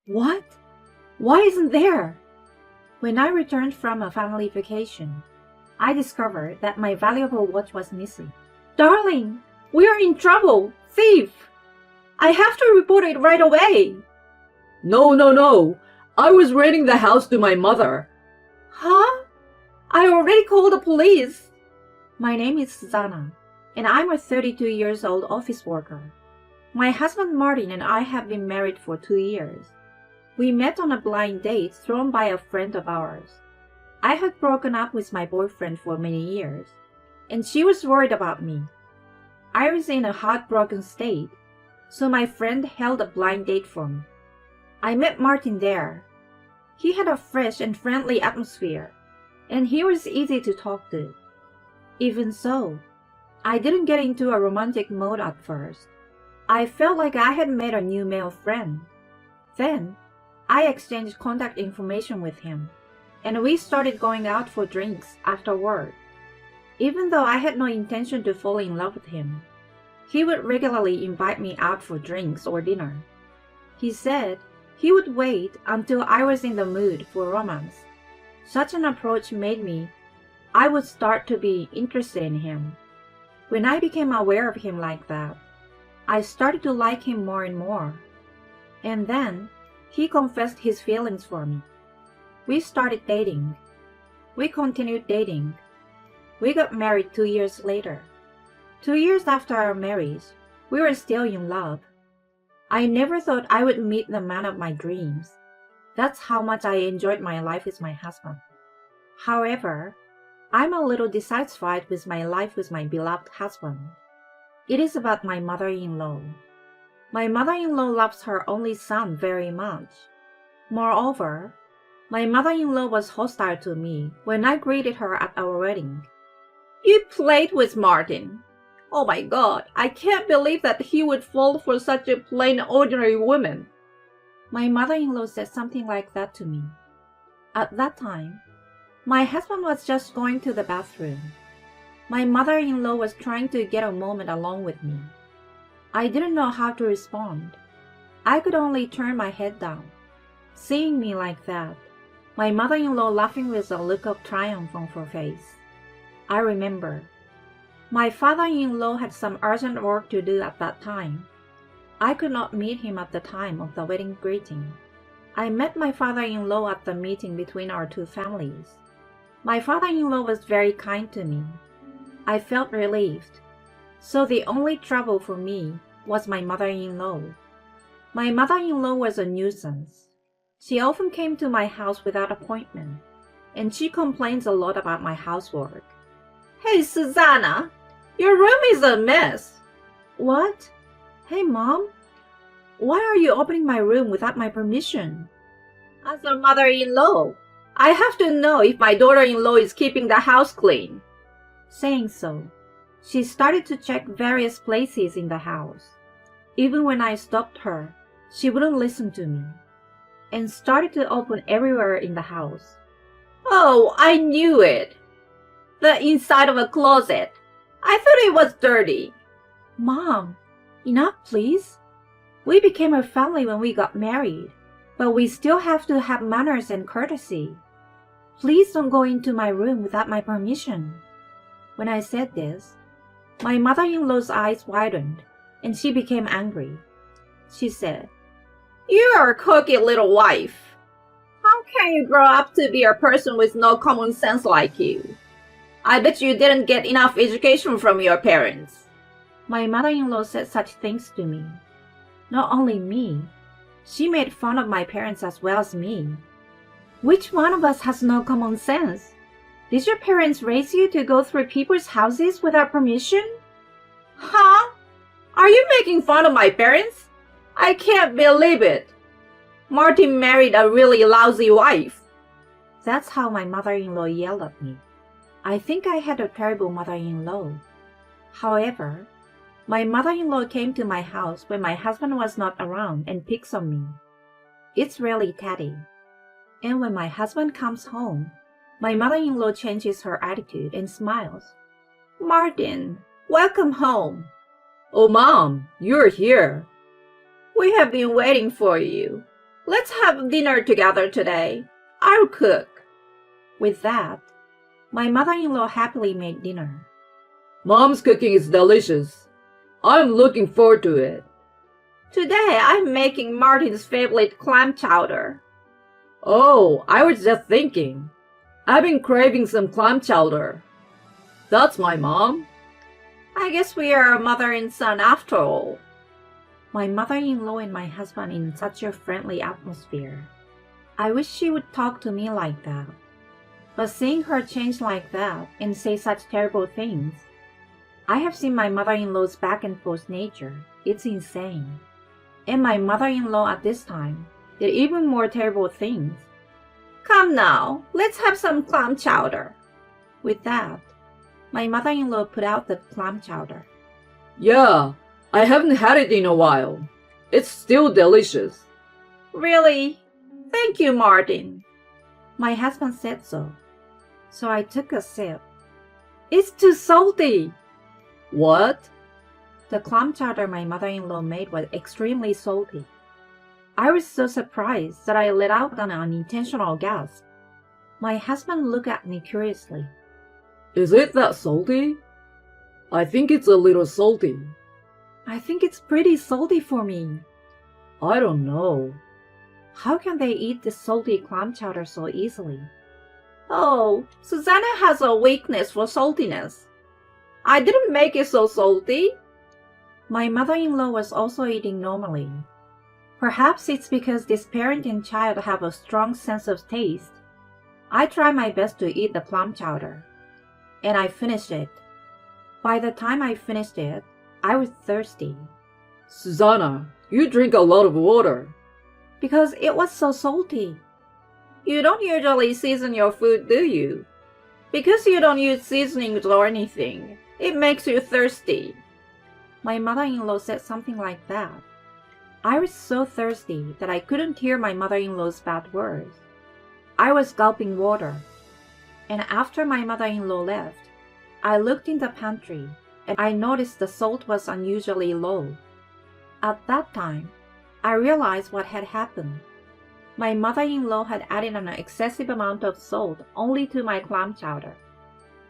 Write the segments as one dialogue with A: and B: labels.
A: What? Why isn't there? When I returned from a family vacation, I discovered that my valuable watch was missing. Darling, we are in trouble! Thief! I have to report it right away!
B: No, no, no! I was renting the house to my mother.
A: Huh? I already called the police. My name is Susanna, and I'm a 32 years old office worker. My husband Martin and I have been married for 2 years. We met on a blind date thrown by a friend of ours. I had broken up with my boyfriend for many years, and she was worried about me. I was in a heartbroken state, so my friend held a blind date for me. I met Martin there. He had a fresh and friendly atmosphere, and he was easy to talk to. Even so, I didn't get into a romantic mode at first. I felt like I had made a new male friend. Then, I exchanged contact information with him, and we started going out for drinks after work. Even though I had no intention to fall in love with him, he would regularly invite me out for drinks or dinner. He said he would wait until I was in the mood for romance. Such an approach made I would start to be interested in him. When I became aware of him like that, I started to like him more and more. And then, he confessed his feelings for me. We started dating. We continued dating. We got married 2 years later. 2 years after our marriage, we were still in love. I never thought I would meet the man of my dreams. That's how much I enjoyed my life with my husband. However, I'm a little dissatisfied with my life with my beloved husband. It is about my mother-in-law. My mother-in-law loves her only son very much. Moreover, my mother-in-law was hostile to me when I greeted her at our wedding. You played with Martin. Oh my God, I can't believe that he would fall for such a plain ordinary woman. My mother-in-law said something like that to me. At that time, my husband was just going to the bathroom. My mother-in-law was trying to get a moment alone with me. I didn't know how to respond. I could only turn my head down. Seeing me like that, my mother-in-law laughing with a look of triumph on her face. I remember. My father-in-law had some urgent work to do at that time. I could not meet him at the time of the wedding greeting. I met my father-in-law at the meeting between our two families. My father-in-law was very kind to me. I felt relieved. So the only trouble for me was my mother-in-law. My mother-in-law was a nuisance. She often came to my house without appointment, and she complains a lot about my housework. Hey, Susanna, your room is a mess. What? Hey, Mom. Why are you opening my room without my permission? As a mother-in-law, I have to know if my daughter-in-law is keeping the house clean. Saying so, she started to check various places in the house. Even when I stopped her, she wouldn't listen to me, and started to open everywhere in the house. Oh, I knew it. The inside of a closet. I thought it was dirty. Mom, enough please. We became a family when we got married, but we still have to have manners and courtesy. Please don't go into my room without my permission. When I said this, my mother-in-law's eyes widened, and she became angry. She said, You are a cocky little wife. How can you grow up to be a person with no common sense like you? I bet you didn't get enough education from your parents. My mother-in-law said such things to me. Not only me, she made fun of my parents as well as me. Which one of us has no common sense? Did your parents raise you to go through people's houses without permission? Huh? Are you making fun of my parents? I can't believe it. Martin married a really lousy wife. That's how my mother-in-law yelled at me. I think I had a terrible mother-in-law. However, my mother-in-law came to my house when my husband was not around and picks on me. It's really tatty. And when my husband comes home, my mother-in-law changes her attitude and smiles. Martin, welcome home.
B: Oh, Mom, you're here.
A: We have been waiting for you. Let's have dinner together today. I'll cook. With that, my mother-in-law happily made dinner.
B: Mom's cooking is delicious. I'm looking forward to it.
A: Today, I'm making Martin's favorite clam chowder.
B: Oh, I was just thinking. I've been craving some clam chowder. That's my mom.
A: I guess we are a mother and son after all. My mother-in-law and my husband in such a friendly atmosphere. I wish she would talk to me like that. But seeing her change like that and say such terrible things, I have seen my mother-in-law's back and forth nature. It's insane. And my mother-in-law at this time did even more terrible things. Come now, let's have some clam chowder. With that, my mother-in-law put out the clam chowder.
B: Yeah, I haven't had it in a while. It's still delicious.
A: Really? Thank you, Martin. My husband said so. So I took a sip. It's too salty.
B: What?
A: The clam chowder my mother-in-law made was extremely salty. I was so surprised that I let out an unintentional gasp. My husband looked at me curiously.
B: Is it that salty? I think it's a little salty.
A: I think it's pretty salty for me.
B: I don't know.
A: How can they eat this salty clam chowder so easily? Oh, Susanna has a weakness for saltiness. I didn't make it so salty. My mother-in-law was also eating normally. Perhaps it's because this parent and child have a strong sense of taste. I tried my best to eat the clam chowder, and I finished it. By the time I finished it, I was thirsty.
B: Susanna, you drink a lot of water.
A: Because it was so salty. You don't usually season your food, do you? Because you don't use seasonings or anything, it makes you thirsty. My mother-in-law said something like that. I was so thirsty that I couldn't hear my mother-in-law's bad words. I was gulping water. And after my mother-in-law left, I looked in the pantry and I noticed the salt was unusually low. At that time, I realized what had happened. My mother-in-law had added an excessive amount of salt only to my clam chowder.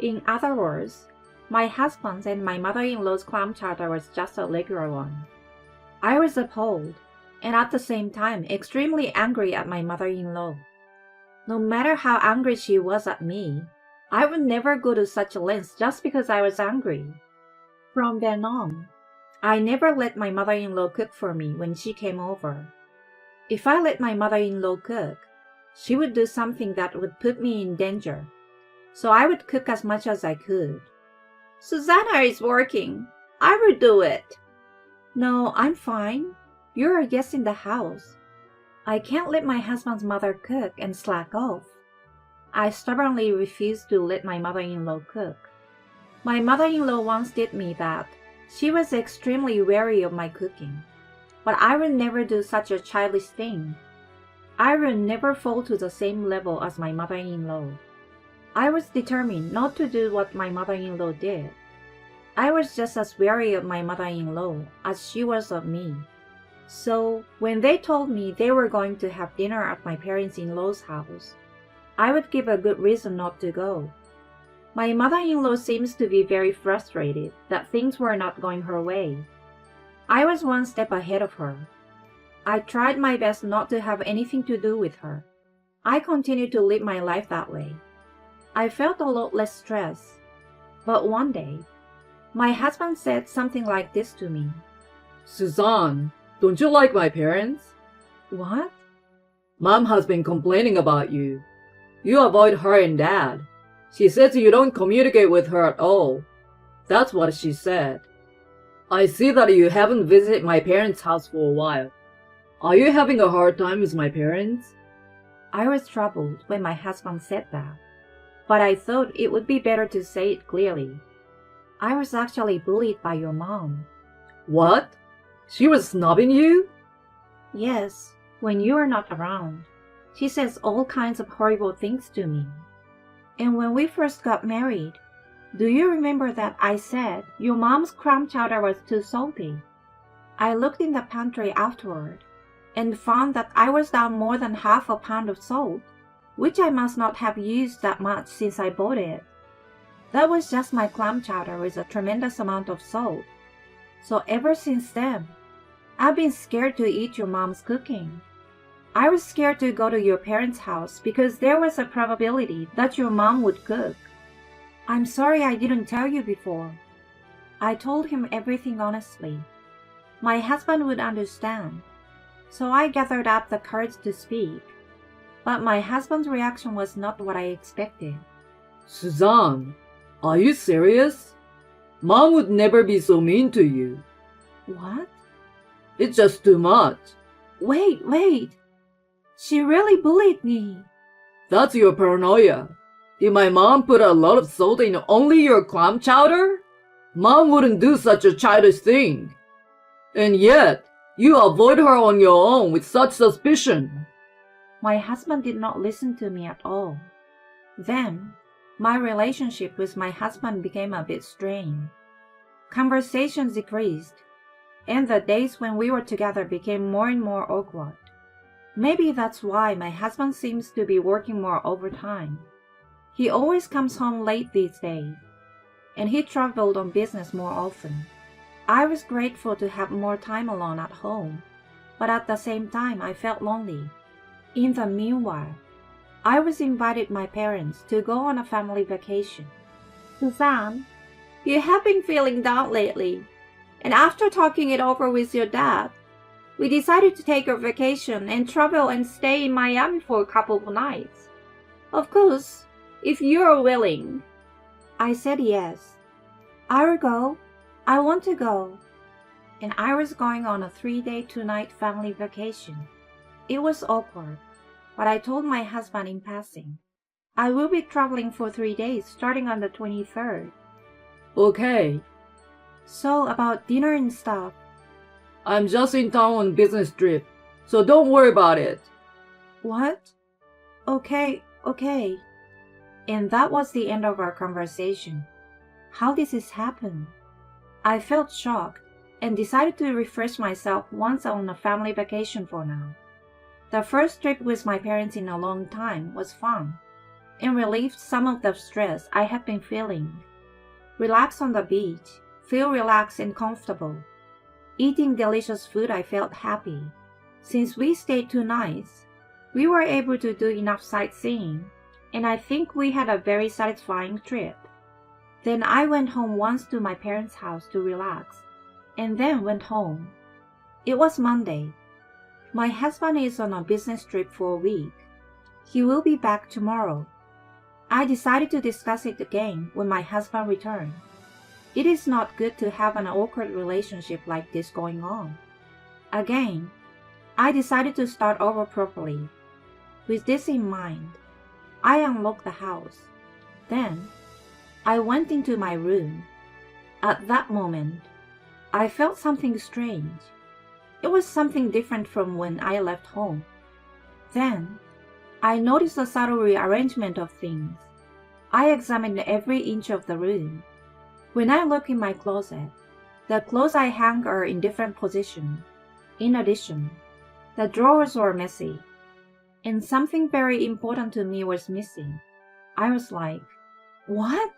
A: In other words, my husband's and my mother-in-law's clam chowder was just a regular one. I was appalled, and at the same time extremely angry at my mother-in-law. No matter how angry she was at me, I would never go to such lengths just because I was angry. From then on, I never let my mother-in-law cook for me when she came over. If I let my mother-in-law cook, she would do something that would put me in danger. So I would cook as much as I could. Susanna is working. I will do it. No, I'm fine. You're a guest in the house. I can't let my husband's mother cook and slack off. I stubbornly refused to let my mother-in-law cook. My mother-in-law once did me that. She was extremely wary of my cooking. But I will never do such a childish thing. I will never fall to the same level as my mother-in-law. I was determined not to do what my mother-in-law did. I was just as wary of my mother-in-law as she was of me. So, when they told me they were going to have dinner at my parents-in-law's house, I would give a good reason not to go. My mother-in-law seems to be very frustrated that things were not going her way. I was one step ahead of her. I tried my best not to have anything to do with her. I continued to live my life that way. I felt a lot less stress. But one day, my husband said something like this to me.
B: Suzanne, don't you like my parents?
A: What?
B: Mom has been complaining about you. You avoid her and Dad. She says you don't communicate with her at all. That's what she said. I see that you haven't visited my parents' house for a while. Are you having a hard time with my parents?
A: I was troubled when my husband said that, but I thought it would be better to say it clearly. I was actually bullied by your mom.
B: What? She was snubbing you?
A: Yes, when you are not around. She says all kinds of horrible things to me. And when we first got married, do you remember that I said your mom's clam chowder was too salty? I looked in the pantry afterward, and found that I was down more than half a pound of salt, which I must not have used that much since I bought it. That was just my clam chowder with a tremendous amount of salt. So ever since then, I've been scared to eat your mom's cooking. I was scared to go to your parents' house because there was a probability that your mom would cook. I'm sorry I didn't tell you before. I told him everything honestly. My husband would understand, so I gathered up the courage to speak. But my husband's reaction was not what I expected.
B: Suzanne, are you serious? Mom would never be so mean to you.
A: What?
B: It's just too much.
A: Wait. She really bullied me.
B: That's your paranoia. Did my mom put a lot of salt in only your clam chowder? Mom wouldn't do such a childish thing. And yet, you avoid her on your own with such suspicion.
A: My husband did not listen to me at all. Then, my relationship with my husband became a bit strained. Conversations decreased, and the days when we were together became more and more awkward. Maybe that's why my husband seems to be working more overtime. He always comes home late these days, and he traveled on business more often. I was grateful to have more time alone at home, but at the same time I felt lonely. In the meanwhile, I was invited my parents to go on a family vacation. Suzanne, you have been feeling down lately, and after talking it over with your dad, we decided to take a vacation and travel and stay in Miami for a couple of nights. Of course, if you're willing. I said yes. I will go. I want to go. And I was going on a 3-day, 2-night family vacation. It was awkward, but I told my husband in passing. I will be traveling for 3 days starting on the 23rd.
B: Okay.
A: So about dinner and stuff.
B: I'm just in town on business trip, so don't worry about it.
A: What? Okay. And that was the end of our conversation. How did this happen? I felt shocked and decided to refresh myself once on a family vacation for now. The first trip with my parents in a long time was fun and relieved some of the stress I had been feeling. Relax on the beach, feel relaxed and comfortable. Eating delicious food, I felt happy. Since we stayed 2 nights, we were able to do enough sightseeing, and I think we had a very satisfying trip. Then I went home once to my parents' house to relax, and then went home. It was Monday. My husband is on a business trip for a week. He will be back tomorrow. I decided to discuss it again when my husband returned. It is not good to have an awkward relationship like this going on. Again, I decided to start over properly. With this in mind, I unlocked the house. Then, I went into my room. At that moment, I felt something strange. It was something different from when I left home. Then, I noticed a subtle rearrangement of things. I examined every inch of the room. When I look in my closet, the clothes I hang are in different positions. In addition, the drawers were messy, and something very important to me was missing. I was like, what?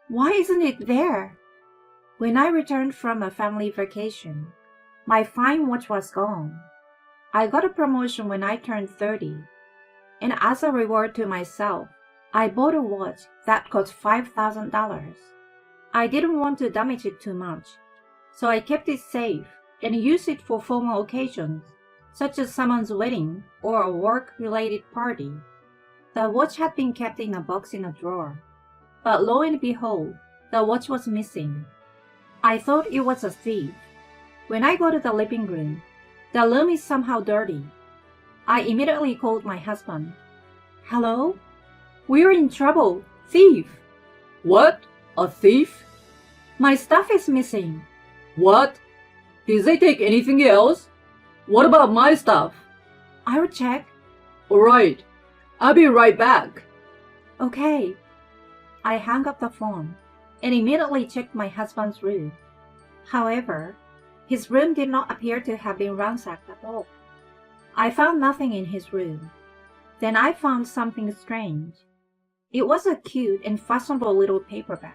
A: Why isn't it there? When I returned from a family vacation, my fine watch was gone. I got a promotion when I turned 30, and as a reward to myself, I bought a watch that cost $5,000. I didn't want to damage it too much, so I kept it safe and used it for formal occasions, such as someone's wedding or a work-related party. The watch had been kept in a box in a drawer, but lo and behold, the watch was missing. I thought it was a thief. When I go to the living room, the room is somehow dirty. I immediately called my husband. Hello? We're in trouble. Thief.
B: What? A thief?
A: My stuff is missing.
B: What? Did they take anything else? What about my stuff?
A: I will check.
B: Alright, I'll be right back.
A: Okay. I hung up the phone and immediately checked my husband's room. However, his room did not appear to have been ransacked at all. I found nothing in his room. Then I found something strange. It was a cute and fashionable little paper bag.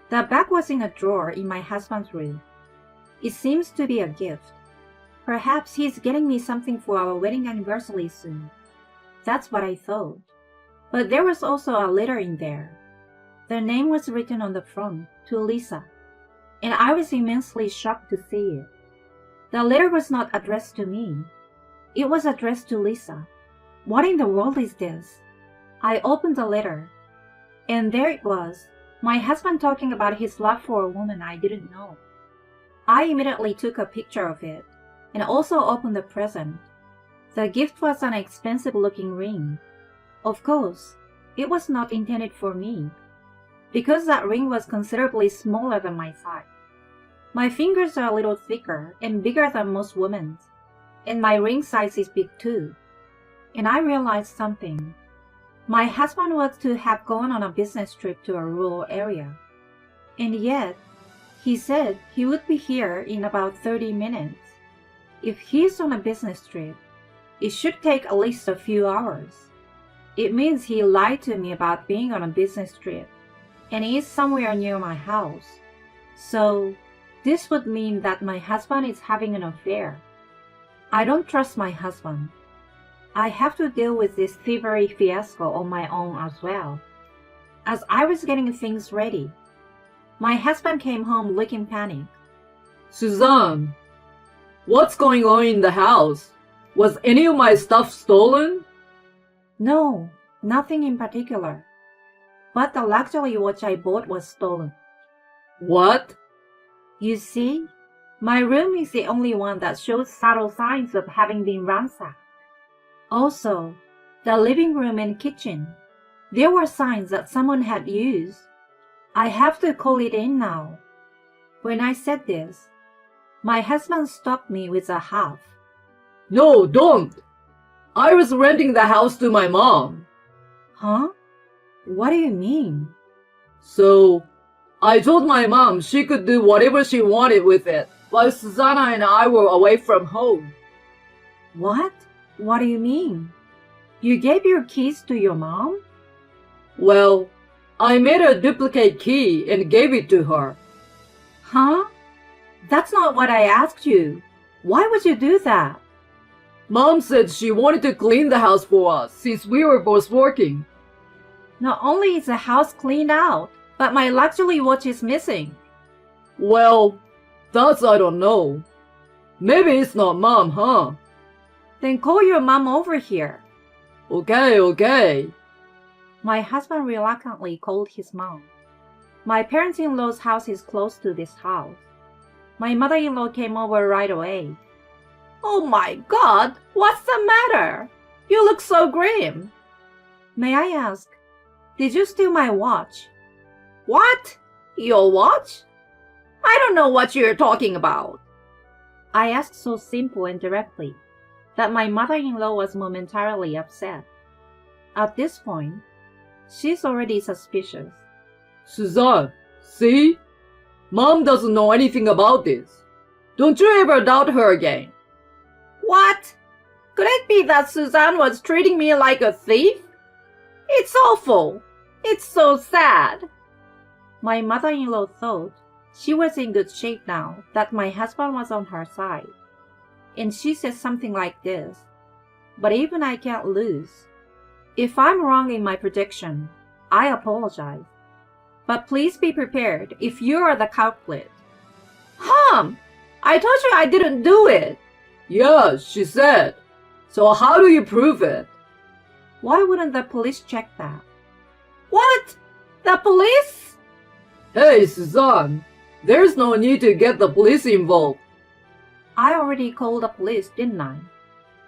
A: The bag was in a drawer in my husband's room. It seems to be a gift. Perhaps he's getting me something for our wedding anniversary soon. That's what I thought. But there was also a letter in there. The name was written on the front, to Lisa, and I was immensely shocked to see it. The letter was not addressed to me. It was addressed to Lisa. What in the world is this? I opened the letter, and there it was, my husband talking about his love for a woman I didn't know. I immediately took a picture of it, and also opened the present. The gift was an expensive-looking ring. Of course, it was not intended for me, because that ring was considerably smaller than my size. My fingers are a little thicker and bigger than most women's, and my ring size is big too. And I realized something. My husband was to have gone on a business trip to a rural area, and yet he said he would be here in about 30 minutes. If he's on a business trip, it should take at least a few hours. It means he lied to me about being on a business trip, and he is somewhere near my house. So, this would mean that my husband is having an affair. I don't trust my husband. I have to deal with this thievery fiasco on my own as well. As I was getting things ready, my husband came home looking panicked.
B: Suzanne, what's going on in the house? Was any of my stuff stolen?
A: No, nothing in particular. But the luxury watch I bought was stolen.
B: What?
A: You see, my room is the only one that shows subtle signs of having been ransacked. Also, the living room and kitchen. There were signs that someone had used. I have to call it in now. When I said this, my husband stopped me with a huff.
B: No, don't! I was renting the house to my mom.
A: Huh? What do you mean?
B: So, I told my mom she could do whatever she wanted with it while Susanna and I were away from home.
A: What? What do you mean? You gave your keys to your mom?
B: Well, I made a duplicate key and gave it to her.
A: Huh? That's not what I asked you. Why would you do that?
B: Mom said she wanted to clean the house for us since we were both working.
A: Not only is the house cleaned out, but my luxury watch is missing.
B: Well, that's I don't know. Maybe it's not Mom, huh?
A: Then call your mom over here.
B: Okay.
A: My husband reluctantly called his mom. My parents-in-law's house is close to this house. My mother-in-law came over right away. Oh my God, what's the matter? You look so grim. May I ask, did you steal my watch? What? Your watch? I don't know what you're talking about. I asked so simple and directly that my mother-in-law was momentarily upset. At this point, she's already suspicious.
B: Suzanne, see? Mom doesn't know anything about this. Don't you ever doubt her again.
A: What? Could it be that Suzanne was treating me like a thief? It's awful. It's so sad. My mother-in-law thought she was in good shape now that my husband was on her side. And she said something like this, but even I can't lose. If I'm wrong in my prediction, I apologize. But please be prepared if you are the culprit. Hum! I told you I didn't do it.
B: Yeah, she said. So how do you prove it?
A: Why wouldn't the police check that? What? The police?
B: Hey, Suzanne, there's no need to get the police involved.
A: I already called the police, didn't I?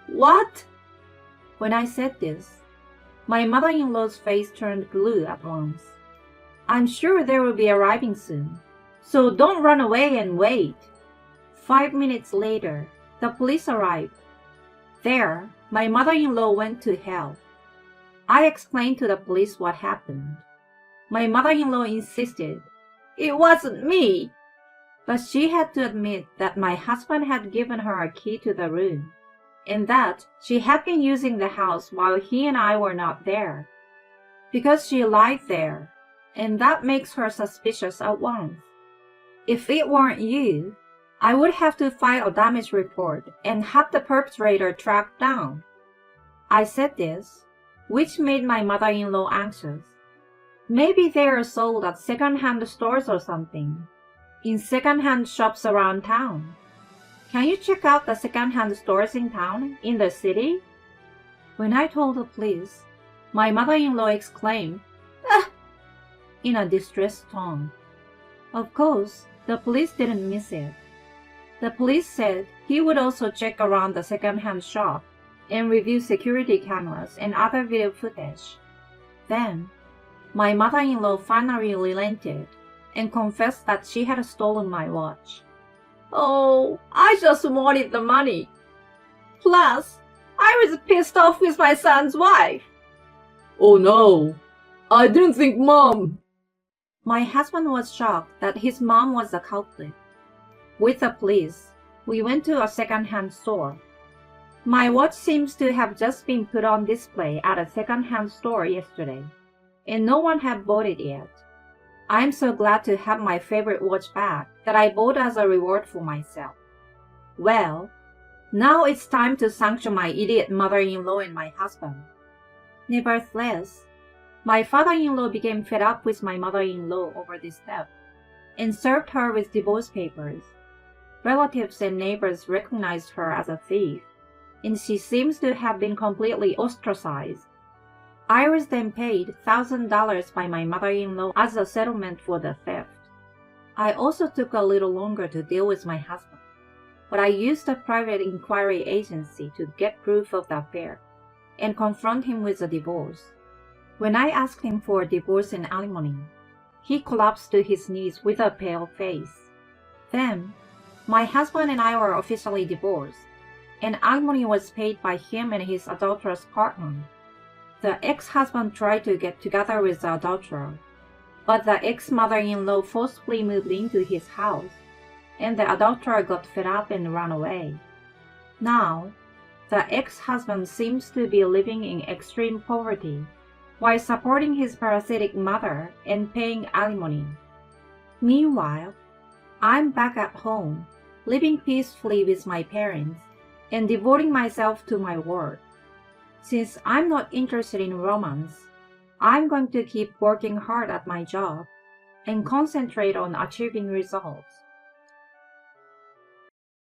A: What? When I said this, my mother-in-law's face turned blue at once. I'm sure they will be arriving soon, so don't run away and wait. 5 minutes later, the police arrived. There, my mother-in-law went to hell. I explained to the police what happened. My mother-in-law insisted it wasn't me, but she had to admit that my husband had given her a key to the room, and that she had been using the house while he and I were not there. Because she lied there, and that makes her suspicious at once. If it weren't you, I would have to file a damage report and have the perpetrator tracked down. I said this, which made my mother-in-law anxious. Maybe they are sold at second-hand stores or something, in second-hand shops around town. Can you check out the second-hand stores in town, in the city? When I told the police, my mother-in-law exclaimed, "Ah!" in a distressed tone. Of course, the police didn't miss it. The police said he would also check around the second-hand shop and review security cameras and other video footage. Then, my mother-in-law finally relented and confessed that she had stolen my watch. "Oh, I just wanted the money. Plus, I was pissed off with my son's wife."
B: Oh no, I didn't think Mom.
A: My husband was shocked that his mom was the culprit. With the police, we went to a second-hand store. My watch seems to have just been put on display at a second-hand store yesterday, and no one had bought it yet. I'm so glad to have my favorite watch back that I bought as a reward for myself. Well, now it's time to sanction my idiot mother-in-law and my husband. Nevertheless, my father-in-law became fed up with my mother-in-law over this theft and served her with divorce papers. Relatives and neighbors recognized her as a thief, and she seems to have been completely ostracized. I was then paid $1,000 by my mother-in-law as a settlement for the theft. I also took a little longer to deal with my husband, but I used a private inquiry agency to get proof of the affair and confront him with a divorce. When I asked him for a divorce and alimony, he collapsed to his knees with a pale face. Then, my husband and I were officially divorced, and alimony was paid by him and his adulterous partner. The ex-husband tried to get together with the adulterer, but the ex-mother-in-law forcibly moved into his house, and the adulterer got fed up and ran away. Now, the ex-husband seems to be living in extreme poverty while supporting his parasitic mother and paying alimony. Meanwhile, I'm back at home, living peacefully with my parents and devoting myself to my work. Since I'm not interested in romance, I'm going to keep working hard at my job and concentrate on achieving results.